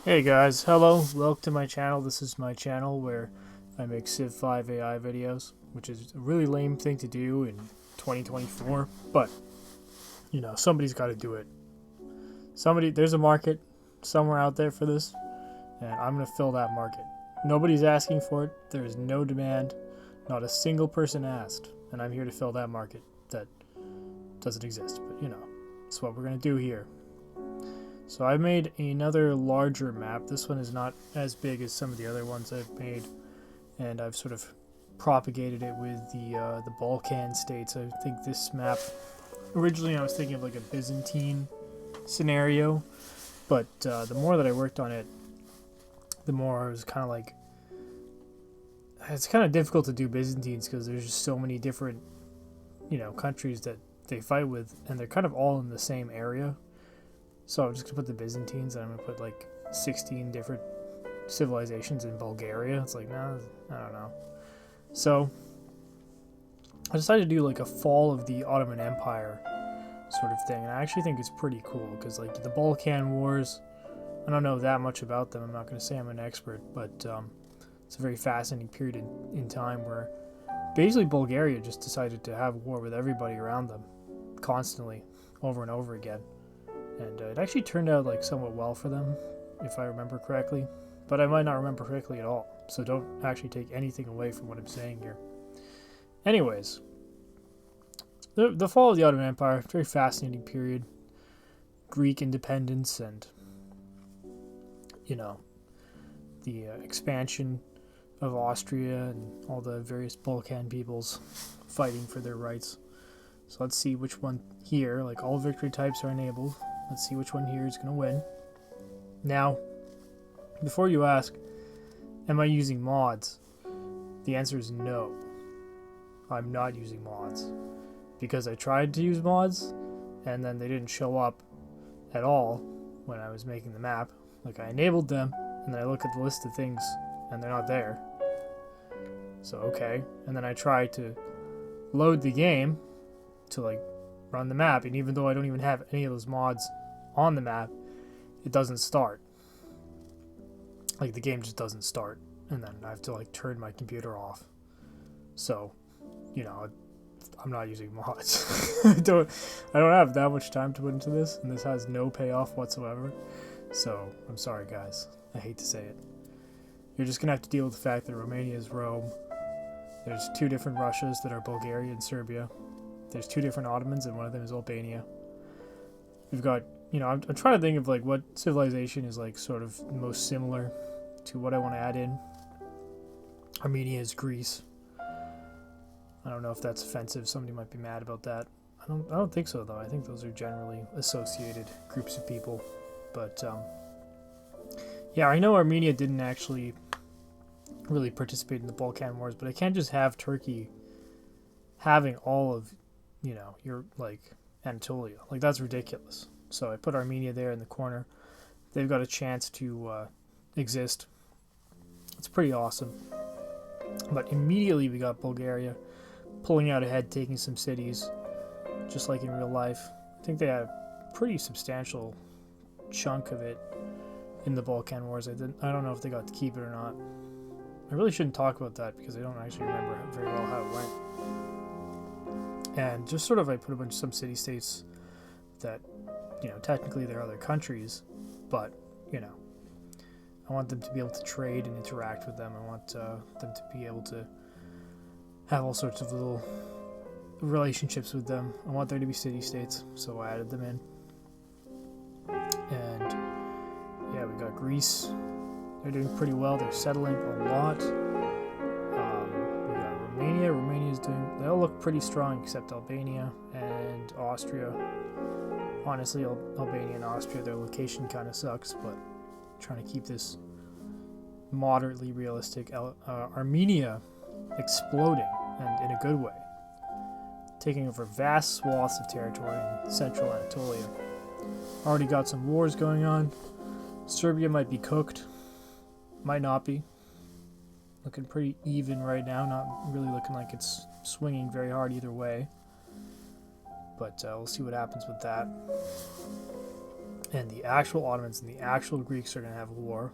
Hey guys, hello, welcome to my channel. This is my channel where I make Civ 5 AI videos, which is a really lame thing to do in 2024, but, somebody's got to do it. There's a market somewhere out there for this, and I'm going to fill that market. Nobody's asking for it, there is no demand, not a single person asked, and I'm here to fill that market that doesn't exist, but that's what we're going to do here. So I made another larger map. This one is not as big as some of the other ones I've made, and I've sort of propagated it with the Balkan states. I think this map, originally I was thinking of like a Byzantine scenario, but the more that I worked on it, the more I was kind of like, it's kind of difficult to do Byzantines because there's just so many different, countries that they fight with, and they're kind of all in the same area. So I'm just going to put the Byzantines, and I'm going to put like 16 different civilizations in Bulgaria. It's like, nah, I don't know. So I decided to do like a fall of the Ottoman Empire sort of thing. And I actually think it's pretty cool because like the Balkan Wars, I don't know that much about them. I'm not going to say I'm an expert, but it's a very fascinating period in time where basically Bulgaria just decided to have war with everybody around them constantly over and over again. And it actually turned out like somewhat well for them, if I remember correctly. But I might not remember correctly at all, so don't actually take anything away from what I'm saying here. Anyways, the fall of the Ottoman Empire, very fascinating period. Greek independence and, the expansion of Austria and all the various Balkan peoples fighting for their rights. So let's see which one here, like all victory types are enabled. Let's see which one here is going to win. Now, before you ask, am I using mods? The answer is no. I'm not using mods. Because I tried to use mods, and then they didn't show up at all when I was making the map. Like, I enabled them, and then I look at the list of things, and they're not there. So, okay. And then I tried to load the game to, like, run the map, and even though I don't even have any of those mods on the map, it doesn't start. Like, the game just doesn't start, and then I have to like turn my computer off. So, I'm not using mods. I don't have that much time to put into this, and this has no payoff whatsoever. So I'm sorry, guys. I hate to say it. You're just gonna have to deal with the fact that Romania is Rome. There's two different Russias that are Bulgaria and Serbia. There's two different Ottomans, and one of them is Albania. We've got, I'm trying to think of like what civilization is like sort of most similar to what I want to add in. Armenia is Greece. I don't know if that's offensive. Somebody might be mad about that. I don't think so though. I think those are generally associated groups of people. But yeah, I know Armenia didn't actually really participate in the Balkan Wars, but I can't just have Turkey having all of your like Anatolia. Like, that's ridiculous. So I put Armenia there in the corner. They've got a chance to exist. It's pretty awesome. But immediately we got Bulgaria pulling out ahead, taking some cities, just like in real life. I think they had a pretty substantial chunk of it in the Balkan Wars. I don't know if they got to keep it or not. I really shouldn't talk about that because I don't actually remember very well how it went. And just sort of I put a bunch of some city-states that, technically they're other countries, but, I want them to be able to trade and interact with them. I want them to be able to have all sorts of little relationships with them. I want there to be city-states, so I added them in. And, yeah, we got Greece. They're doing pretty well. They're settling a lot. We got Romania. Romania's doing... They all look pretty strong except Albania and Austria. Honestly, Albania and Austria, their location kind of sucks, but I'm trying to keep this moderately realistic. Armenia exploding, and in a good way. Taking over vast swaths of territory in central Anatolia. Already got some wars going on. Serbia might be cooked. Might not be. Looking pretty even right now. Not really looking like it's swinging very hard either way. But we'll see what happens with that. and the actual Ottomans and the actual Greeks are going to have a war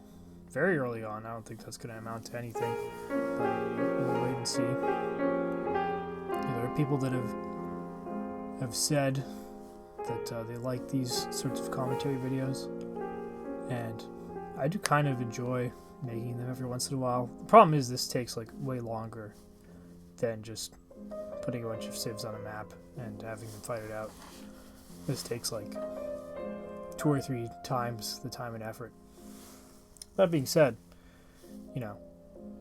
very early on. I don't think that's going to amount to anything, but we'll wait and see. There are people that have said that they like these sorts of commentary videos, and I do kind of enjoy making them every once in a while. The problem is this takes like way longer than just putting a bunch of civs on a map and having them fight it out. This takes like 2 or 3 times the time and effort. That being said, you know,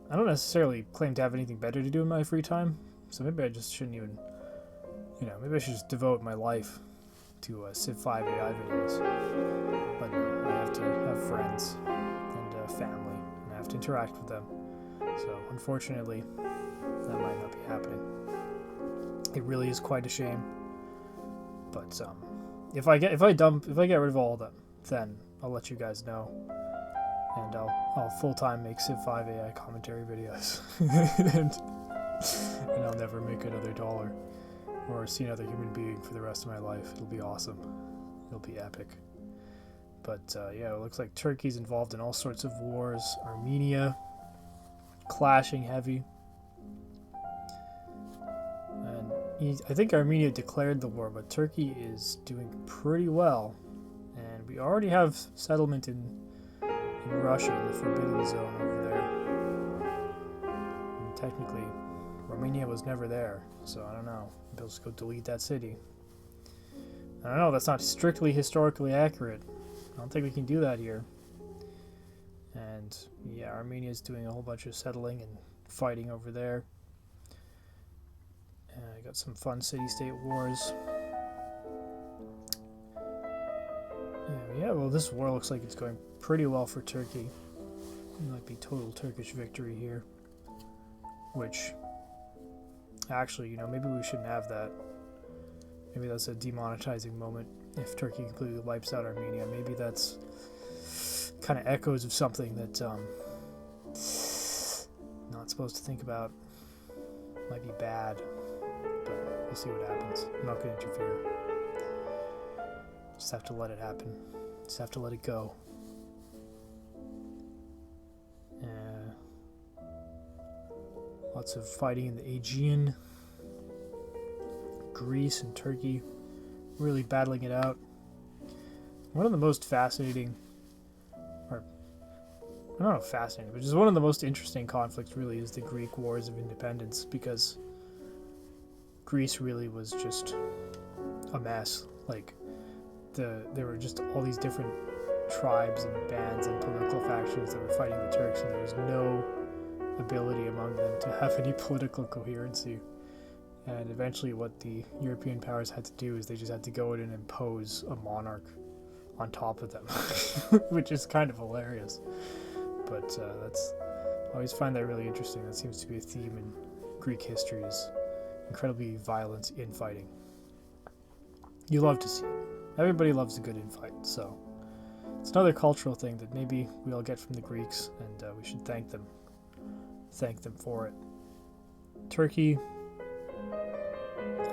I don't necessarily claim to have anything better to do in my free time, so maybe I just shouldn't even, maybe I should just devote my life to Civ 5 AI videos. But no, I have to have friends and family, and I have to interact with them. So unfortunately, that might not be happening. It really is quite a shame. But if I get rid of all of them, then I'll let you guys know, and I'll full-time make Civ 5 AI commentary videos, and I'll never make another dollar or see another human being for the rest of my life. It'll be awesome. It'll be epic. But yeah, it looks like Turkey's involved in all sorts of wars. Armenia clashing heavy. And I think Armenia declared the war, but Turkey is doing pretty well. And we already have settlement in Russia, in the Forbidden Zone over there. And technically, Romania was never there, so I don't know. Maybe I'll just go delete that city. I don't know, that's not strictly historically accurate. I don't think we can do that here. And yeah, Armenia's doing a whole bunch of settling and fighting over there. I got some fun city-state wars. Yeah, well, this war looks like it's going pretty well for Turkey. It might be total Turkish victory here. Which, actually, maybe we shouldn't have that. Maybe that's a demonetizing moment if Turkey completely wipes out Armenia. Maybe that's kind of echoes of something that not supposed to think about. Might be bad, but we'll see what happens. I'm not going to interfere. Just have to let it happen. Just have to let it go. Lots of fighting in the Aegean. Greece and Turkey really battling it out. One of the most fascinating, or I don't know, fascinating, but just one of the most interesting conflicts really is the Greek Wars of Independence, because Greece really was just a mess. Like, there were just all these different tribes and bands and political factions that were fighting the Turks, and there was no ability among them to have any political coherency. And eventually what the European powers had to do is they just had to go in and impose a monarch on top of them, which is kind of hilarious. But I always find that really interesting. That seems to be a theme in Greek history, is incredibly violent infighting. You love to see it. Everybody loves a good infight, so it's another cultural thing that maybe we all get from the Greeks, and we should thank them for it. Turkey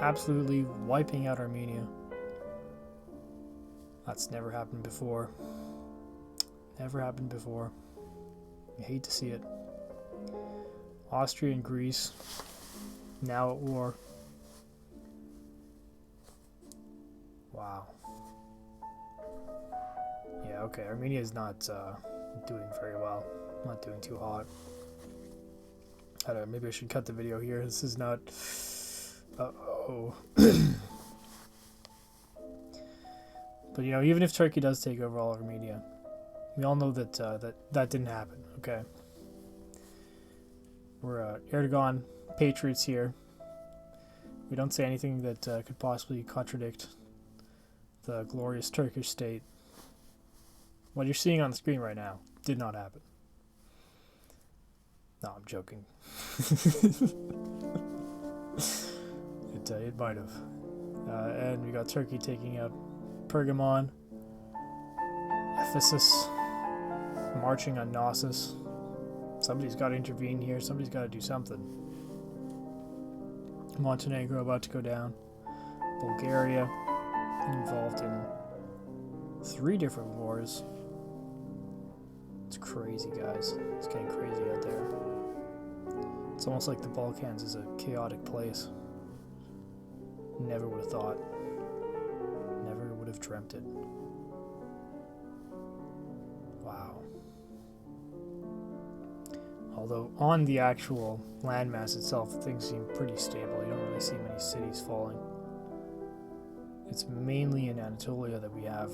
absolutely wiping out Armenia. That's never happened before. Never happened before. I hate to see it. Austria and Greece now at war. Wow. Yeah, okay, Armenia is not doing very well. Not doing too hot. I don't know, maybe I should cut the video here. This is not... Uh-oh. But, even if Turkey does take over all of Armenia, we all know that that didn't happen, okay? We're Erdogan patriots here. We don't say anything that could possibly contradict the glorious Turkish state. What you're seeing on the screen right now did not happen. No, I'm joking. It might have. And we got Turkey taking out Pergamon, Ephesus, marching on Knossos. Somebody's got to intervene here. Somebody's got to do something. Montenegro about to go down. Bulgaria involved in 3 different wars. It's crazy, guys. It's getting crazy out there. It's almost like the Balkans is a chaotic place. Never would have thought. Never would have dreamt it. Wow. Although on the actual landmass itself, things seem pretty stable. You don't really see many cities falling. It's mainly in Anatolia that we have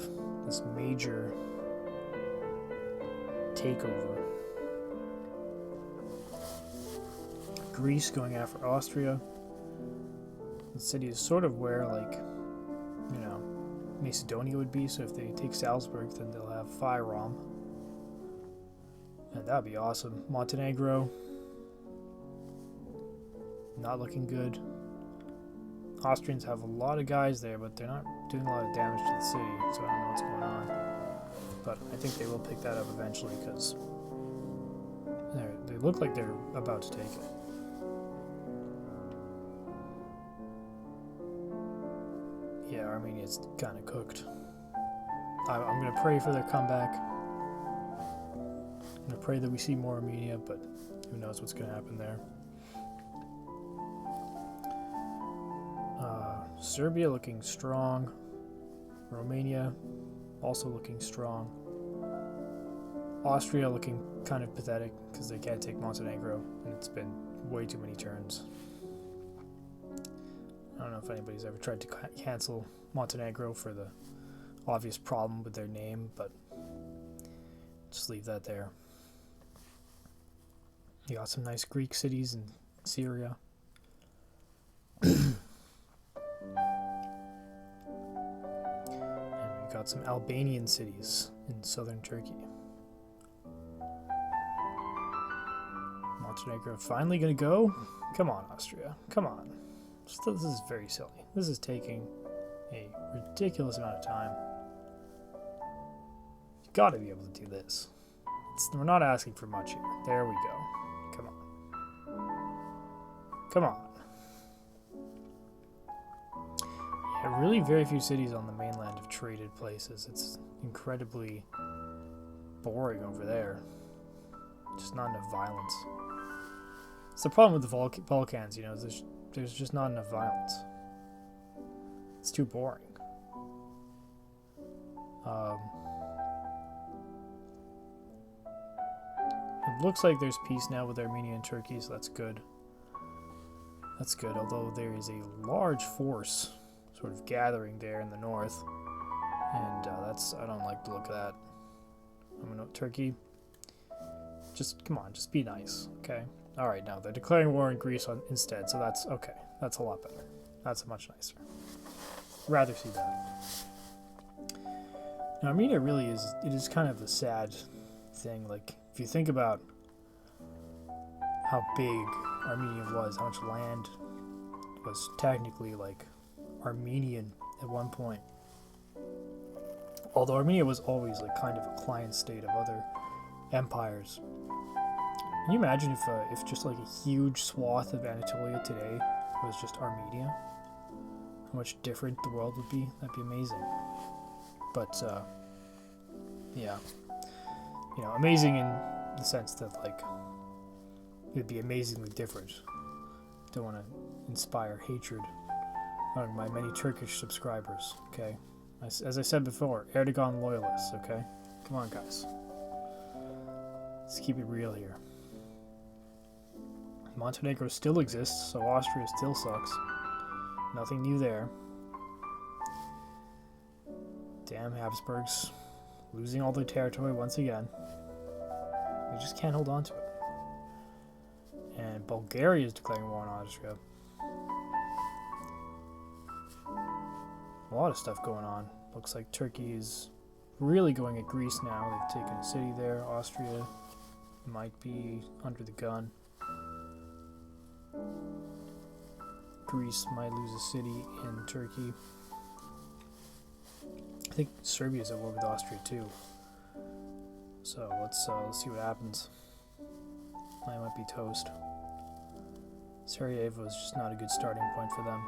this major takeover. Greece going after Austria. The city is sort of where, like, you know, Macedonia would be, so if they take Salzburg, then they'll have Fyrom. And that would be awesome. Montenegro. Not looking good. Austrians have a lot of guys there, but they're not doing a lot of damage to the city, so I don't know what's going on. But I think they will pick that up eventually, because they look like they're about to take it. Yeah, Armenia's kind of cooked. I'm going to pray for their comeback. I'm going to pray that we see more Armenia, but who knows what's going to happen there. Serbia looking strong. Romania also looking strong. Austria looking kind of pathetic because they can't take Montenegro, and it's been way too many turns. I don't know if anybody's ever tried to cancel Montenegro for the obvious problem with their name, but just leave that there. You got some nice Greek cities in Syria. Got some Albanian cities in southern Turkey. Montenegro finally gonna go? Come on, Austria. Come on. This is very silly. This is taking a ridiculous amount of time. You gotta be able to do this. We're not asking for much here. There we go. Come on. Come on. Yeah, really very few cities on the mainland have traded places. It's incredibly boring over there. Just not enough violence. It's the problem with the Balkans, you know, there's just not enough violence. It's too boring. It looks like there's peace now with Armenia and Turkey, so that's good. That's good, although there is a large force sort of gathering there in the north, and I don't like the look of that. Turkey, just come on, just be nice, okay? All right, now they're declaring war on Greece instead, so that's okay. That's a lot better. That's much nicer. Rather see that. Now, Armenia really is kind of a sad thing. Like, if you think about how big Armenia was, how much land was technically like Armenian at one point. Although Armenia was always like kind of a client state of other empires. Can you imagine if just like a huge swath of Anatolia today was just Armenia? How much different the world would be? That'd be amazing. But yeah, you know, amazing in the sense that like it'd be amazingly different. Don't want to inspire hatred among my many Turkish subscribers. Okay, as I said before, Erdogan loyalists. Okay, come on, guys. Let's keep it real here. Montenegro still exists, so Austria still sucks. Nothing new there. Damn Habsburgs. Losing all their territory once again. They just can't hold on to it. And Bulgaria is declaring war on Austria. A lot of stuff going on. Looks like Turkey is really going at Greece now. They've taken a city there. Austria might be under the gun. Greece might lose a city in Turkey. I think Serbia's at war with Austria too. So let's see what happens. I might be toast. Sarajevo is just not a good starting point for them.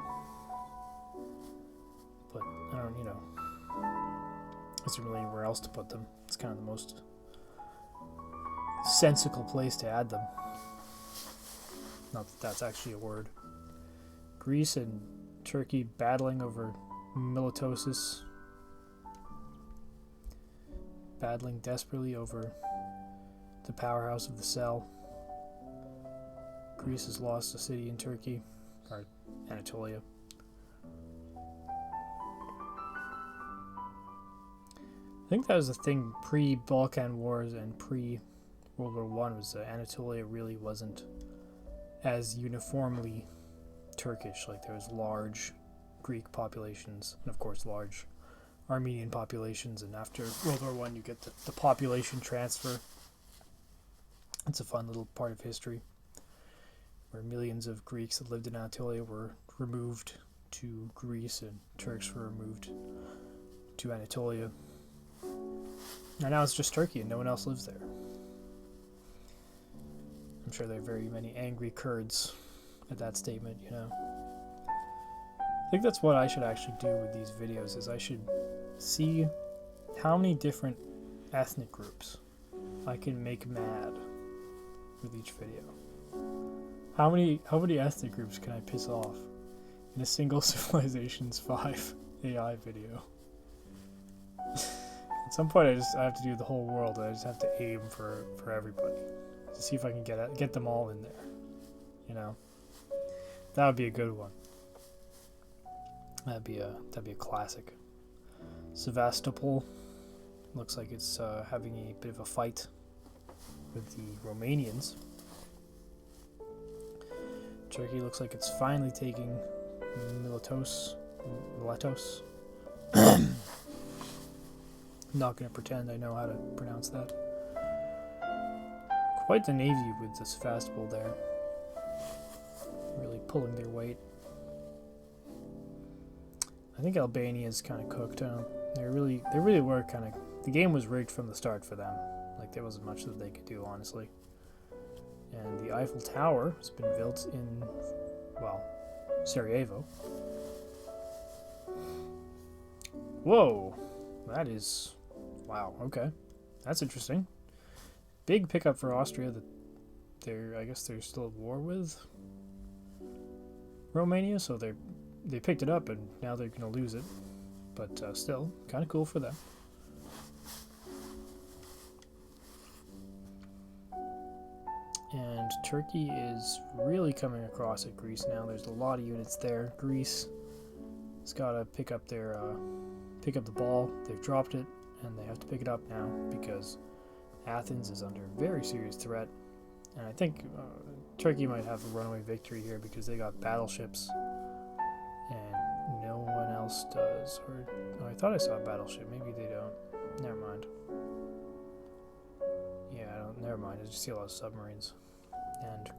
But Isn't really anywhere else to put them. It's kind of the most sensical place to add them. Not that that's actually a word. Greece and Turkey battling over Militosis. Battling desperately over the powerhouse of the cell. Greece has lost a city in Turkey, or Anatolia. I think that was the thing pre-Balkan Wars and pre-World War One, was that Anatolia really wasn't as uniformly Turkish. Like, there was large Greek populations, and of course large Armenian populations, and after World War One you get the population transfer. It's a fun little part of history, where millions of Greeks that lived in Anatolia were removed to Greece, and Turks were removed to Anatolia. And now it's just Turkey and no one else lives there. I'm sure there are very many angry Kurds at that statement, you know. I think that's what I should actually do with these videos, is I should see how many different ethnic groups I can make mad with each video. How many ethnic groups can I piss off in a single Civilizations 5 AI video? At some point I have to do the whole world, and I just have to aim for everybody to see if I can get them all in there. You know? That would be a good one. That'd be a classic. Sevastopol looks like it's having a bit of a fight with the Romanians. Turkey looks like it's finally taking Miletos. Not going to pretend I know how to pronounce that. Quite the navy with the Sevastopol there. Really pulling their weight. I think Albania's kind of cooked. They really were kind of. The game was rigged from the start for them. Like, there wasn't much that they could do, honestly. And the Eiffel Tower has been built in, well, Sarajevo. Whoa, that is, wow. Okay, that's interesting. Big pickup for Austria that I guess they're still at war with Romania, so they picked it up and now they're gonna lose it, but still kind of cool for them. And Turkey is really coming across at Greece now. There's a lot of units there. Greece has got to pick up the ball. They've dropped it, and they have to pick it up now because Athens is under very serious threat. And I think Turkey might have a runaway victory here because they got battleships, and no one else does. Or I thought I saw a battleship. Maybe they don't. Never mind. Yeah, I don't. Never mind. I just see a lot of submarines and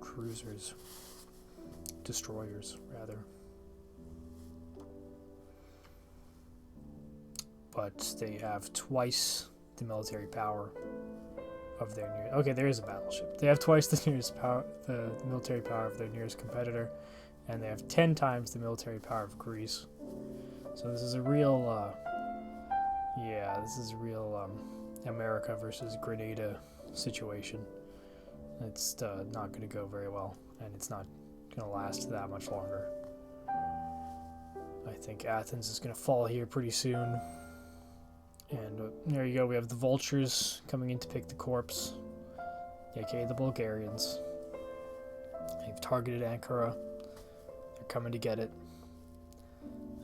cruisers, destroyers rather. But they have twice the military power of their nearest. Okay, there is a battleship. They have twice the military power of their nearest competitor, and they have 10 times the military power of Greece. So this is a real, America versus Grenada situation. It's not going to go very well, and it's not going to last that much longer. I think Athens is going to fall here pretty soon. And there you go, we have the vultures coming in to pick the corpse, aka the Bulgarians. They've targeted Ankara. They're coming to get it.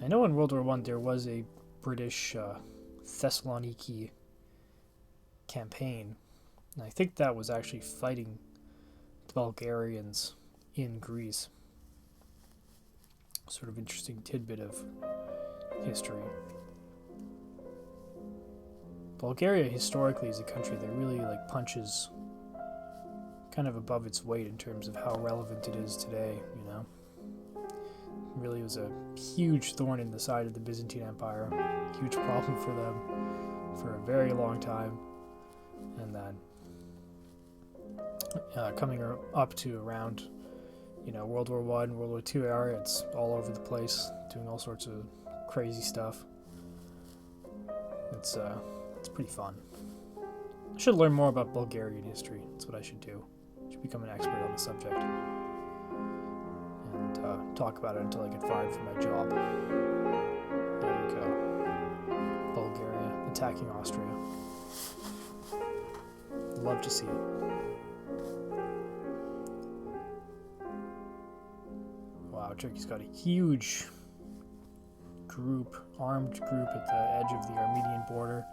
I know in World War I there was a British Thessaloniki campaign, and I think that was actually fighting the Bulgarians in Greece. Sort of interesting tidbit of history. Bulgaria historically is a country that really punches kind of above its weight in terms of how relevant it is today, you know. It really was a huge thorn in the side of the Byzantine Empire, huge problem for them for a very long time, and then coming up to around, World War I, World War II era, it's all over the place, doing all sorts of crazy stuff. It's pretty fun. I should learn more about Bulgarian history. That's what I should do. I should become an expert on the subject. And talk about it until I get fired from my job. There we go. Bulgaria attacking Austria. Love to see it. Wow, Turkey's got a huge armed group at the edge of the Armenian border.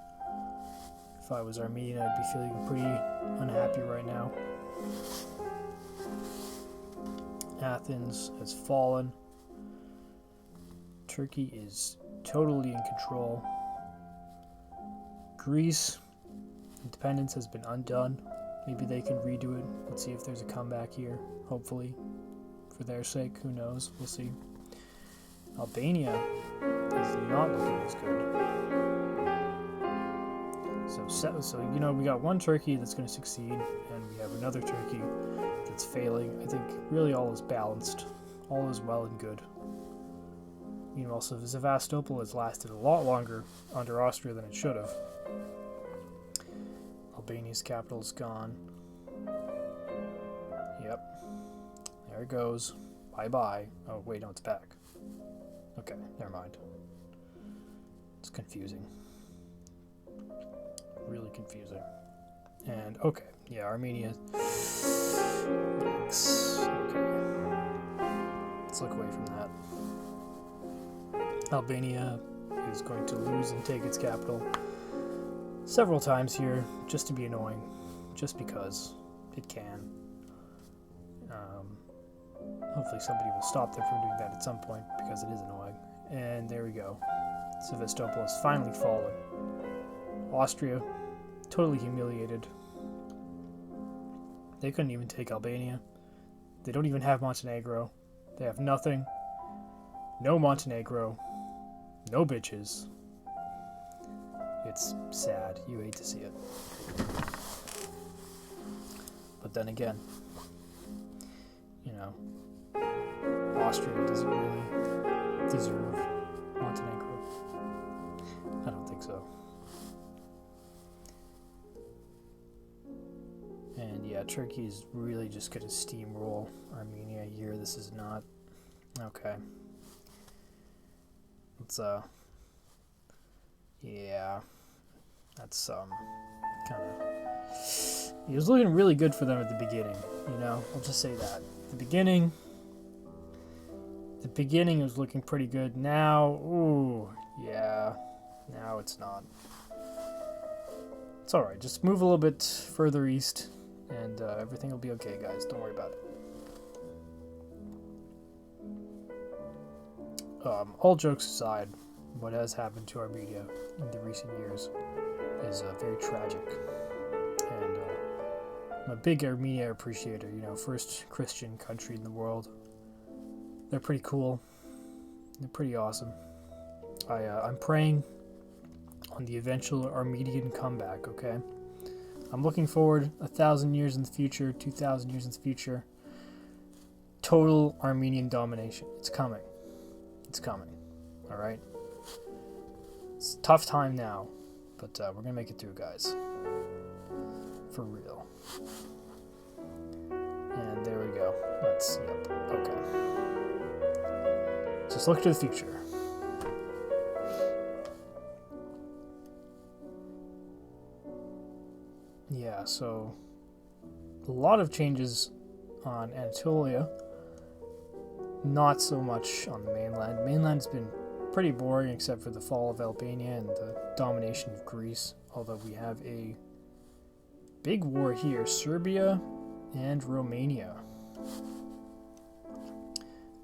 If I was Armenian, I'd be feeling pretty unhappy right now. Athens has fallen. Turkey is totally in control. Greece, independence has been undone. Maybe they can redo it. Let's see if there's a comeback here, hopefully. For their sake, who knows? We'll see. Albania is not looking as good. So you know, we got one Turkey that's going to succeed, and we have another Turkey that's failing. I think really all is balanced. All is well and good. Meanwhile, Sevastopol has lasted a lot longer under Austria than it should have. Albania's capital's gone. Yep. There it goes. Bye-bye. Oh, wait, no, it's back. Okay, never mind. It's confusing. Really confusing. And, okay. Yeah, Armenia. Yikes. Okay. Let's look away from that. Albania is going to lose and take its capital several times here, just to be annoying. Just because it can. Hopefully somebody will stop them from doing that at some point, because it is annoying. And there we go. Sevastopol has finally fallen. Austria, totally humiliated. They couldn't even take Albania. They don't even have Montenegro. They have nothing. No Montenegro. No bitches. It's sad. You hate to see it. But then again, you know, Austria doesn't really deserve Montenegro. I don't think so. And yeah, Turkey is really just going to steamroll Armenia here. This is not... Okay. Let's, yeah. That's, kind of... It was looking really good for them at the beginning, you know? I'll just say that. The beginning it was looking pretty good. Now, ooh, yeah. Now it's not. It's alright. Just move a little bit further east, and everything will be okay, guys. Don't worry about it. All jokes aside, what has happened to Armenia in the recent years is very tragic. And I'm a big Armenia appreciator, you know, first Christian country in the world. They're pretty cool. They're pretty awesome. I'm praying on the eventual Armenian comeback, okay? I'm looking forward 1,000 years in the future, 2,000 years in the future. Total Armenian domination. It's coming. It's coming. Alright? It's a tough time now, but we're gonna make it through, guys. For real. And there we go. Yep, okay. Just look to the future. Yeah, so a lot of changes on Anatolia. Not so much on the mainland. Mainland's been pretty boring except for the fall of Albania and the domination of Greece. Although we have a big war here. Serbia and Romania.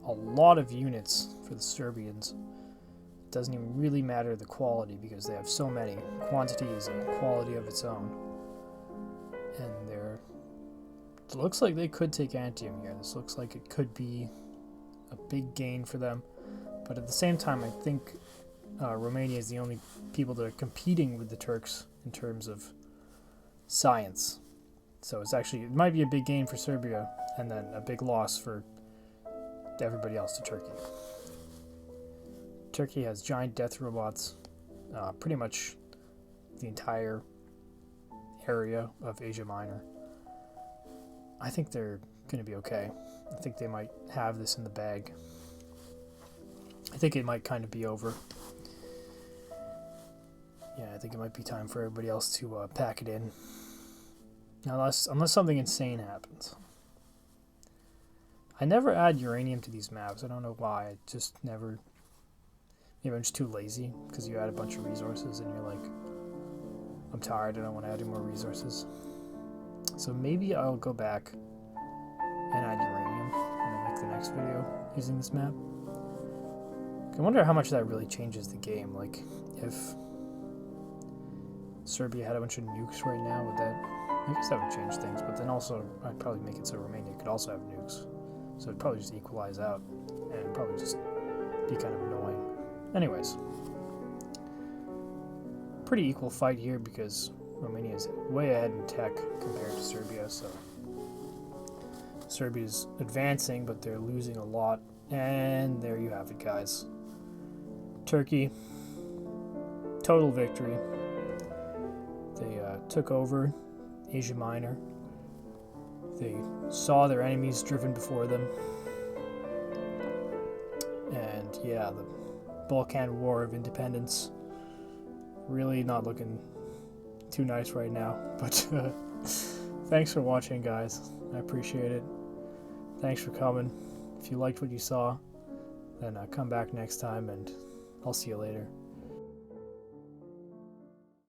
A lot of units for the Serbians. It doesn't even really matter the quality because they have so many. Quantity is a quality of its own. And it looks like they could take Antium here. This looks like it could be a big gain for them. But at the same time, I think Romania is the only people that are competing with the Turks in terms of science. So it might be a big gain for Serbia and then a big loss for everybody else to Turkey. Turkey has giant death robots, pretty much the entire area of Asia Minor. I think they're going to be okay. I think they might have this in the bag. I think it might kind of be over. Yeah, I think it might be time for everybody else to pack it in. Unless something insane happens. I never add uranium to these maps. I don't know why. I just never... Maybe I'm just too lazy, because you add a bunch of resources and you're like, I'm tired, I don't want to add any more resources. So maybe I'll go back and add uranium when I make the next video using this map. I wonder how much that really changes the game. Like, if Serbia had a bunch of nukes right now, would that... I guess that would change things, but then also I'd probably make it so Romania could also have nukes. So it'd probably just equalize out, and it'd probably just be kind of annoying. Anyways, pretty equal fight here because Romania is way ahead in tech compared to Serbia, so Serbia's advancing, but they're losing a lot. And there you have it, guys. Turkey, total victory. They took over Asia Minor. They saw their enemies driven before them. And yeah, the Balkan War of Independence really not looking too nice right now. But thanks for watching, guys. I appreciate it. Thanks for coming. If you liked what you saw, then come back next time, and I'll see you later.